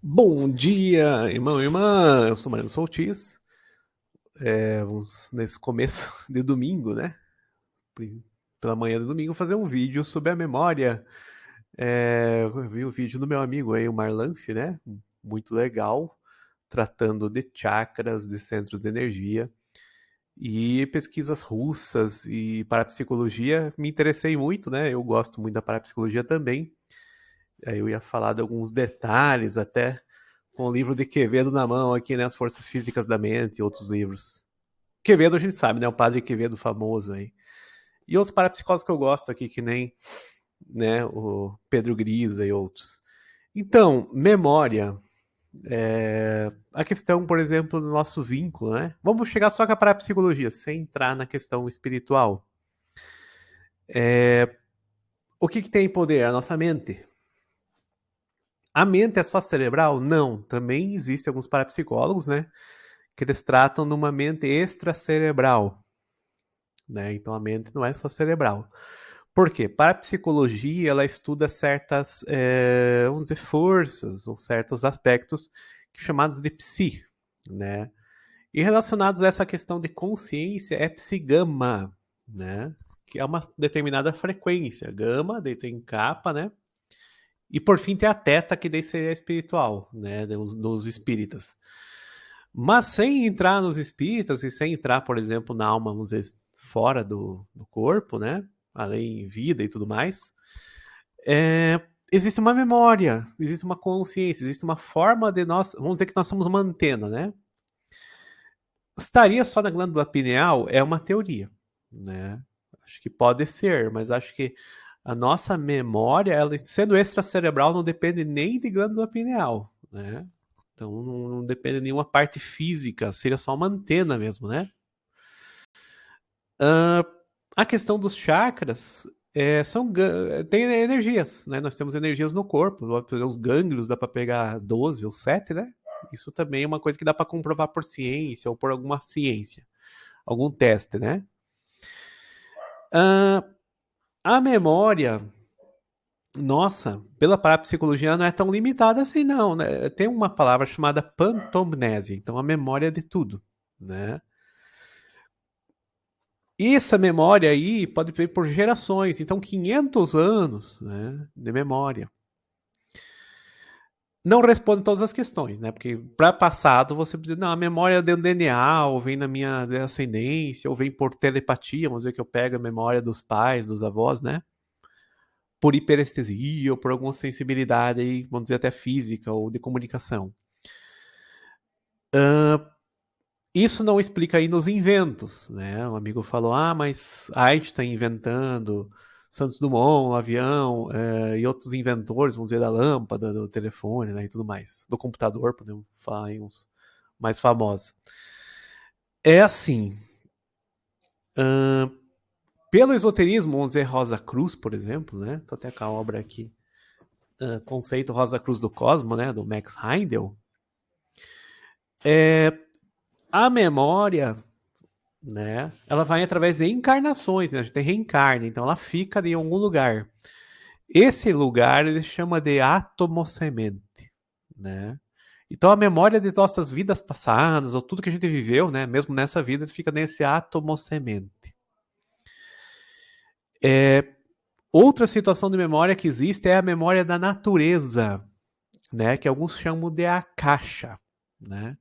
Bom dia, irmão e irmã. Eu sou Mariano Soltis. Vamos nesse começo de domingo, né? Pela manhã de domingo, fazer um vídeo sobre a memória. Eu vi o vídeo do meu amigo aí, o Marlanf, né? Muito legal, tratando de chakras, de centros de energia e pesquisas russas e parapsicologia. Me interessei muito, né? Eu gosto muito da parapsicologia também. Aí eu ia falar de alguns detalhes até com o livro de Quevedo na mão aqui, né? As Forças Físicas da Mente e outros livros. Quevedo a gente sabe, né? O padre Quevedo famoso aí. E outros parapsicólogos que eu gosto aqui, que nem, né, o Pedro Grisa e outros. Então, memória. A questão, por exemplo, do nosso vínculo, né? Vamos chegar só com a parapsicologia, sem entrar na questão espiritual. O que tem poder? A nossa mente. A mente é só cerebral? Não. Também existem alguns parapsicólogos, né? Que eles tratam de uma mente extracerebral, né? Então a mente não é só cerebral. Por quê? Para a psicologia, ela estuda certas, vamos dizer, forças ou certos aspectos chamados de psi, né? E relacionados a essa questão de consciência é psi-gama, né? Que é uma determinada frequência. Gama, daí tem kappa, né? E por fim tem a teta, que daí seria espiritual, né? Dos espíritas. Mas sem entrar nos espíritas e sem entrar, por exemplo, na alma, vamos dizer, fora do corpo, né? Além vida e tudo mais, existe uma memória, existe uma consciência, existe uma forma de nós, vamos dizer que nós somos uma antena, né? Estaria só na glândula pineal é uma teoria, né? Acho que pode ser, mas acho que a nossa memória, ela sendo extracerebral, não depende nem de glândula pineal, né? Então não depende de nenhuma parte física, seria só uma antena mesmo, né? Uh, a questão dos chakras tem energias, né? Nós temos energias no corpo, os gânglios dá para pegar 12 ou 7, né? Isso também é uma coisa que dá para comprovar por ciência ou por alguma ciência, algum teste, né? Uh, a memória, nossa, pela parapsicologia não é tão limitada assim, não, né? Tem uma palavra chamada pantomnese, então a memória de tudo, né? E essa memória aí pode vir por gerações, então 500 anos, né, de memória. Não responde todas as questões, né? Porque para passado você precisa, não, a memória do DNA, ou vem na minha ascendência, ou vem por telepatia, vamos dizer que eu pego a memória dos pais, dos avós, né? Por hiperestesia ou por alguma sensibilidade aí, vamos dizer até física ou de comunicação. Isso não explica aí nos inventos, né? Um amigo falou, mas Einstein inventando, Santos Dumont, o avião, e outros inventores, vamos dizer, da lâmpada, do telefone, né, e tudo mais, do computador, podemos falar em uns mais famosos. É assim, pelo esoterismo, vamos dizer Rosa Cruz, por exemplo, né? Tô até com a obra aqui, Conceito Rosa Cruz do Cosmo, né, do Max Heindel. A memória, né? Ela vai através de encarnações, né? A gente reencarna, então ela fica em algum lugar. Esse lugar ele chama de átomo-semente, né? Então a memória de nossas vidas passadas, ou tudo que a gente viveu, né? Mesmo nessa vida, fica nesse átomo-semente. Outra situação de memória que existe é a memória da natureza, né? Que alguns chamam de akasha, né?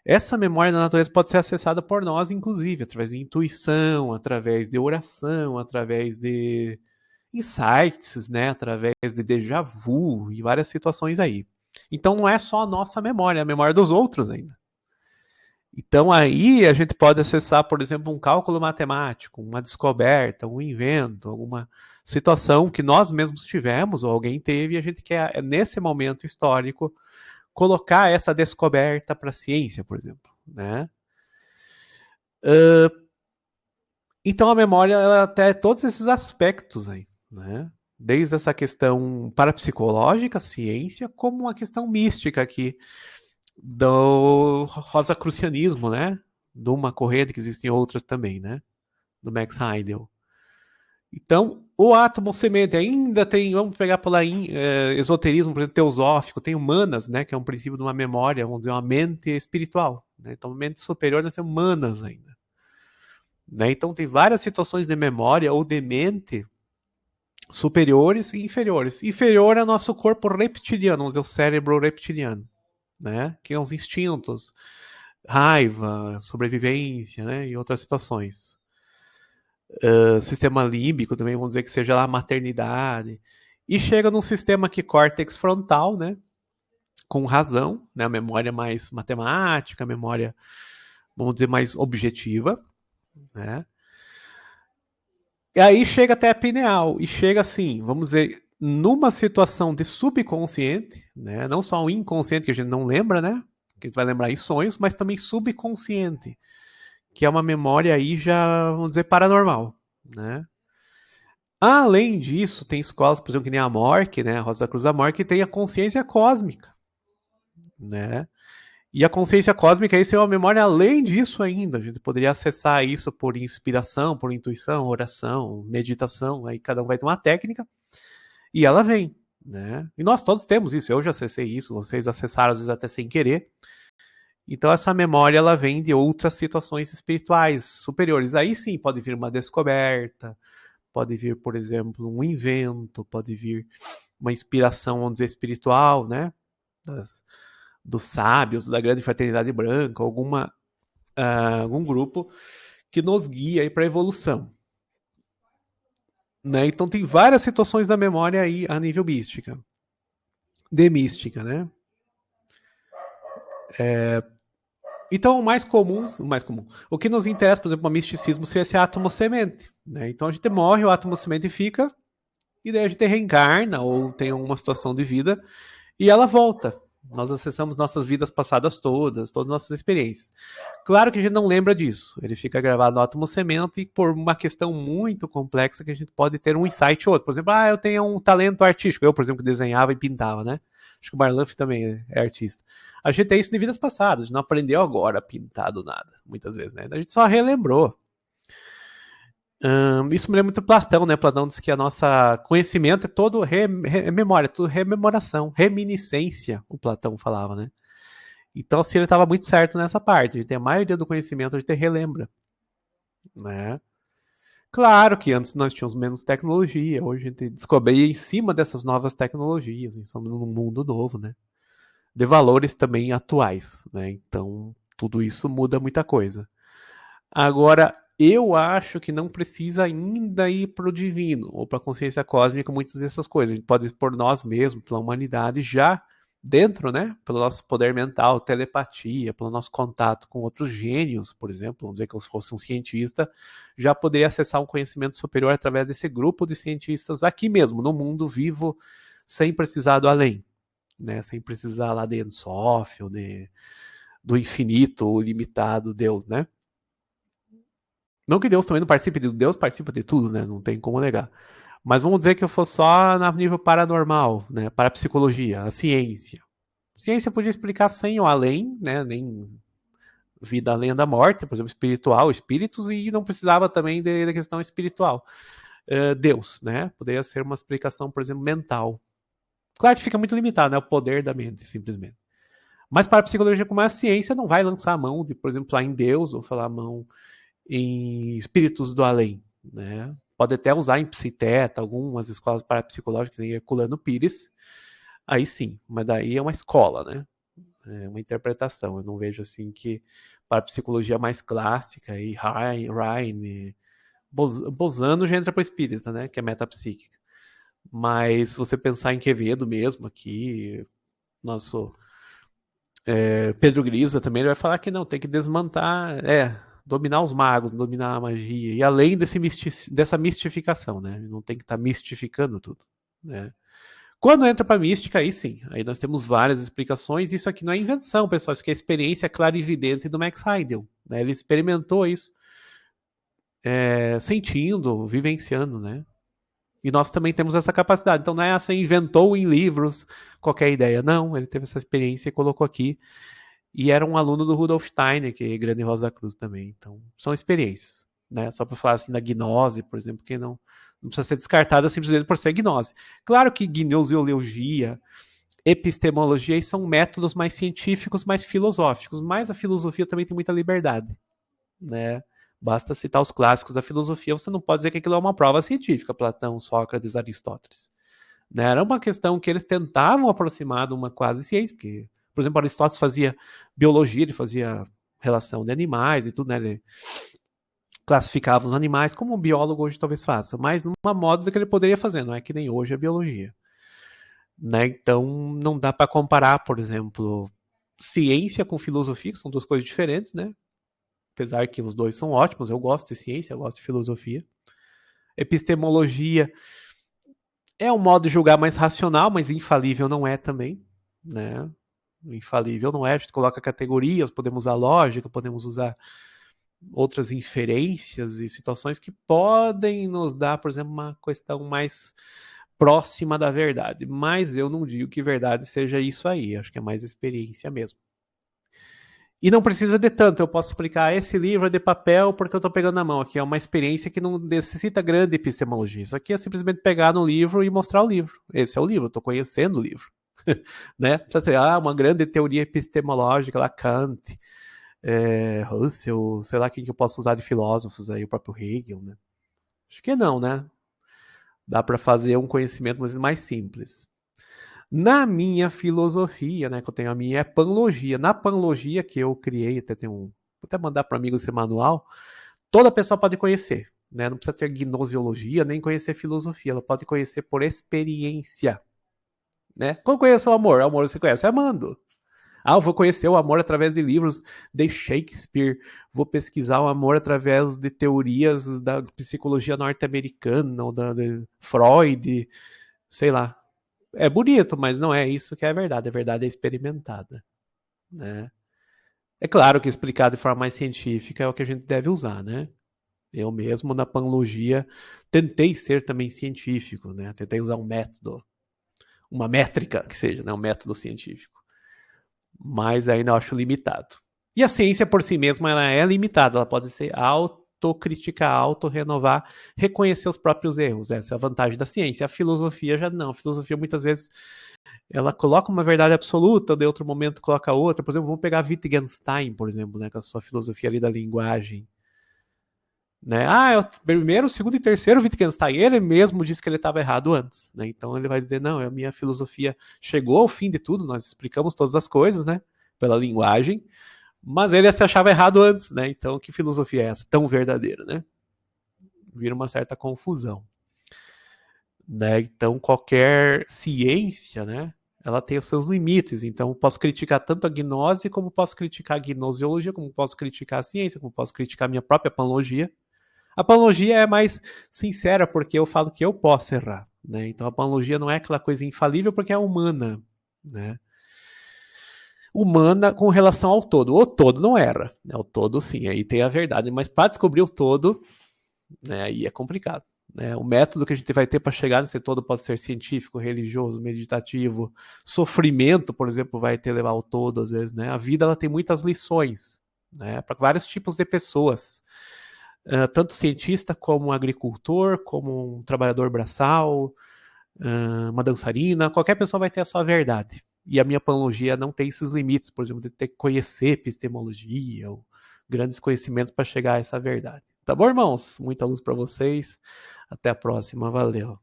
Essa memória da natureza pode ser acessada por nós, inclusive, através de intuição, através de oração, através de insights, né? Através de déjà vu e várias situações aí. Então não é só a nossa memória, é a memória dos outros ainda. Então aí a gente pode acessar, por exemplo, um cálculo matemático, uma descoberta, um invento, alguma situação que nós mesmos tivemos ou alguém teve e a gente quer, nesse momento histórico, colocar essa descoberta para a ciência, por exemplo, né? Então a memória ela tem todos esses aspectos aí, né? Desde essa questão parapsicológica, ciência, como uma questão mística aqui do rosacrucianismo, né? De uma corrente que existem outras também, né? Do Max Heidel. Então, O átomo semente ainda tem, vamos pegar pela esoterismo, por exemplo, teosófico, tem humanas, né, que é um princípio de uma memória, vamos dizer, uma mente espiritual. Né? Então, mente superior nós temos humanas ainda. Né? Então, tem várias situações de memória ou de mente superiores e inferiores. Inferior é nosso corpo reptiliano, vamos dizer, o cérebro reptiliano, né? Que são os instintos, raiva, sobrevivência, né? E outras situações. Sistema límbico também, vamos dizer que seja lá a maternidade. E chega num sistema que córtex frontal, né? Com razão, né? A memória mais matemática, a memória, vamos dizer, mais objetiva, né? E aí chega até a pineal, e chega assim, vamos dizer, numa situação de subconsciente, né? Não só o inconsciente que a gente não lembra, né? Que a gente vai lembrar em sonhos, mas também subconsciente, que é uma memória aí já, vamos dizer, paranormal, né? Além disso, tem escolas, por exemplo, que nem a MORC, né? A Rosa Cruz da MORC, que tem a consciência cósmica, né? E a consciência cósmica, isso é uma memória além disso ainda. A gente poderia acessar isso por inspiração, por intuição, oração, meditação. Aí cada um vai ter uma técnica e ela vem, né? E nós todos temos isso. Eu já acessei isso, vocês acessaram às vezes até sem querer. Então essa memória ela vem de outras situações espirituais superiores. Aí sim pode vir uma descoberta, pode vir, por exemplo, um invento, pode vir uma inspiração, vamos dizer, espiritual, né? Dos sábios, da grande fraternidade branca, algum grupo que nos guia para a evolução. Né? Então tem várias situações da memória aí a nível mística. De mística, né? Então o que nos interessa, por exemplo, no misticismo seria esse átomo semente. Né? Então a gente morre, o átomo semente fica, e daí a gente reencarna ou tem uma situação de vida e ela volta. Nós acessamos nossas vidas passadas todas as nossas experiências. Claro que a gente não lembra disso. Ele fica gravado no átomo semente e por uma questão muito complexa que a gente pode ter um insight ou outro. Por exemplo, eu tenho um talento artístico. Eu, por exemplo, que desenhava e pintava, né? Acho que o Marlanf também é artista. A gente tem isso de vidas passadas. A gente não aprendeu agora a pintar do nada, muitas vezes, né? A gente só relembrou. Isso me lembra muito Platão, né? Platão diz que a nossa conhecimento é todo memória, tudo rememoração, reminiscência, o Platão falava, né? Então, assim, ele estava muito certo nessa parte. A maioria do conhecimento a gente relembra, né? Claro que antes nós tínhamos menos tecnologia, hoje a gente descobria em cima dessas novas tecnologias, estamos num mundo novo, né? De valores também atuais, né? Então, tudo isso muda muita coisa. Agora, eu acho que não precisa ainda ir para o divino ou para a consciência cósmica muitas dessas coisas. A gente pode ir por nós mesmos, pela humanidade, já dentro, né? Pelo nosso poder mental, telepatia, pelo nosso contato com outros gênios, por exemplo, vamos dizer que eu fosse um cientista, já poderia acessar um conhecimento superior através desse grupo de cientistas aqui mesmo, no mundo vivo, sem precisar do além, né? Sem precisar lá de Ensof, ou do infinito ou limitado Deus, né? Não que Deus também não participe de Deus, participa de tudo, né? Não tem como negar. Mas vamos dizer que eu fosse só no nível paranormal, né? Parapsicologia, a ciência. A ciência podia explicar sem ou além, né? Nem vida além da morte, por exemplo, espiritual, espíritos, e não precisava também da questão espiritual. Deus, né? Poderia ser uma explicação, por exemplo, mental. Claro que fica muito limitado, né? O poder da mente, simplesmente. Mas para a psicologia, como é a ciência, não vai lançar a mão de, por exemplo, falar em Deus ou falar a mão em espíritos do além, né? Pode até usar em psiteta, algumas escolas parapsicológicas, nem Herculano Pires, aí sim, mas daí é uma escola, né? É uma interpretação. Eu não vejo assim que parapsicologia mais clássica e Ryan, Bosano já entra para o espírita, né? Que é metapsíquica. Mas se você pensar em Quevedo mesmo aqui, nosso Pedro Grisa também, ele vai falar que não, tem que desmantar, dominar os magos, dominar a magia, e além dessa mistificação, né? Não tem que estar mistificando tudo, né? Quando entra para mística, aí sim, aí nós temos várias explicações, isso aqui não é invenção, pessoal, isso aqui é a experiência clarividente do Max Heidel, né? Ele experimentou isso, sentindo, vivenciando, né? E nós também temos essa capacidade, então não é assim, inventou em livros qualquer ideia, não, ele teve essa experiência e colocou aqui. E era um aluno do Rudolf Steiner, que é grande Rosa Cruz também. Então, são experiências. Né? Só para falar assim da gnose, por exemplo, que não Não precisa ser descartada simplesmente por ser gnose. Claro que gnoseologia, epistemologia são métodos mais científicos, mais filosóficos, mas a filosofia também tem muita liberdade, né? Basta citar os clássicos da filosofia, você não pode dizer que aquilo é uma prova científica, Platão, Sócrates, Aristóteles. Né? Era uma questão que eles tentavam aproximar de uma quase ciência, porque, por exemplo, Aristóteles fazia biologia, ele fazia relação de animais e tudo, né? Ele classificava os animais como um biólogo hoje talvez faça, mas numa moda que ele poderia fazer, não é que nem hoje a biologia. Né? Então, não dá para comparar, por exemplo, ciência com filosofia, que são duas coisas diferentes, né? Apesar que os dois são ótimos, eu gosto de ciência, eu gosto de filosofia. Epistemologia é um modo de julgar mais racional, mas infalível não é também, né? Infalível não é, a gente coloca categorias, podemos usar lógica, podemos usar outras inferências e situações que podem nos dar, por exemplo, uma questão mais próxima da verdade. Mas eu não digo que verdade seja isso aí, acho que é mais experiência mesmo. E não precisa de tanto, eu posso explicar esse livro é de papel porque eu estou pegando na mão aqui, é uma experiência que não necessita grande epistemologia. Isso aqui é simplesmente pegar no livro e mostrar o livro. Esse é o livro, eu estou conhecendo o livro. Né? Precisa ser uma grande teoria epistemológica, lá Kant, Russell, sei lá quem que eu posso usar de filósofos aí, o próprio Hegel, né? Acho que não, né? Dá para fazer um conhecimento mais simples. Na minha filosofia, né, que eu tenho a minha é panlogia. Na panlogia que eu criei, vou até mandar para amigos esse manual, toda pessoa pode conhecer, né? Não precisa ter gnoseologia, nem conhecer filosofia, ela pode conhecer por experiência, né? Como conhecer o amor? O amor você conhece amando. Eu vou conhecer o amor através de livros de Shakespeare, vou pesquisar o amor através de teorias da psicologia norte-americana, ou de Freud, sei lá. É bonito, mas não é isso que é a verdade é experimentada, né? É claro que explicar de forma mais científica é o que a gente deve usar, né? Eu mesmo, na panlogia, tentei ser também científico, né? Tentei usar um método, uma métrica que seja, né? Um método científico. Mas ainda eu acho limitado. E a ciência por si mesma, ela é limitada, ela pode ser autocrítica, auto-renovar, reconhecer os próprios erros. Essa é a vantagem da ciência. A filosofia já não. A filosofia muitas vezes ela coloca uma verdade absoluta, de outro momento coloca outra. Por exemplo, vamos pegar Wittgenstein, por exemplo, né, com a sua filosofia ali da linguagem. Né? É o primeiro, segundo e terceiro Wittgenstein, ele mesmo disse que ele estava errado antes. Né? Então ele vai dizer, não, a minha filosofia chegou ao fim de tudo, nós explicamos todas as coisas, né, pela linguagem, mas ele se achava errado antes. Né? Então que filosofia é essa, tão verdadeira? Né? Vira uma certa confusão. Né? Então qualquer ciência, né, ela tem os seus limites. Então eu posso criticar tanto a gnose, como posso criticar a gnoseologia, como posso criticar a ciência, como posso criticar a minha própria panlogia. A panlogia é mais sincera, porque eu falo que eu posso errar. Né? Então a panlogia não é aquela coisa infalível porque é humana. Né? Humana com relação ao todo. O todo não erra. Né? O todo sim, aí tem a verdade. Mas para descobrir o todo, né, aí é complicado. Né? O método que a gente vai ter para chegar nesse todo pode ser científico, religioso, meditativo. Sofrimento, por exemplo, vai ter levar ao todo, às vezes. Né? A vida ela tem muitas lições, né, para vários tipos de pessoas. Tanto cientista como um agricultor, como um trabalhador braçal, uma dançarina, qualquer pessoa vai ter a sua verdade. E a minha panologia não tem esses limites, por exemplo, de ter que conhecer epistemologia ou grandes conhecimentos para chegar a essa verdade. Tá bom, irmãos? Muita luz para vocês. Até a próxima. Valeu.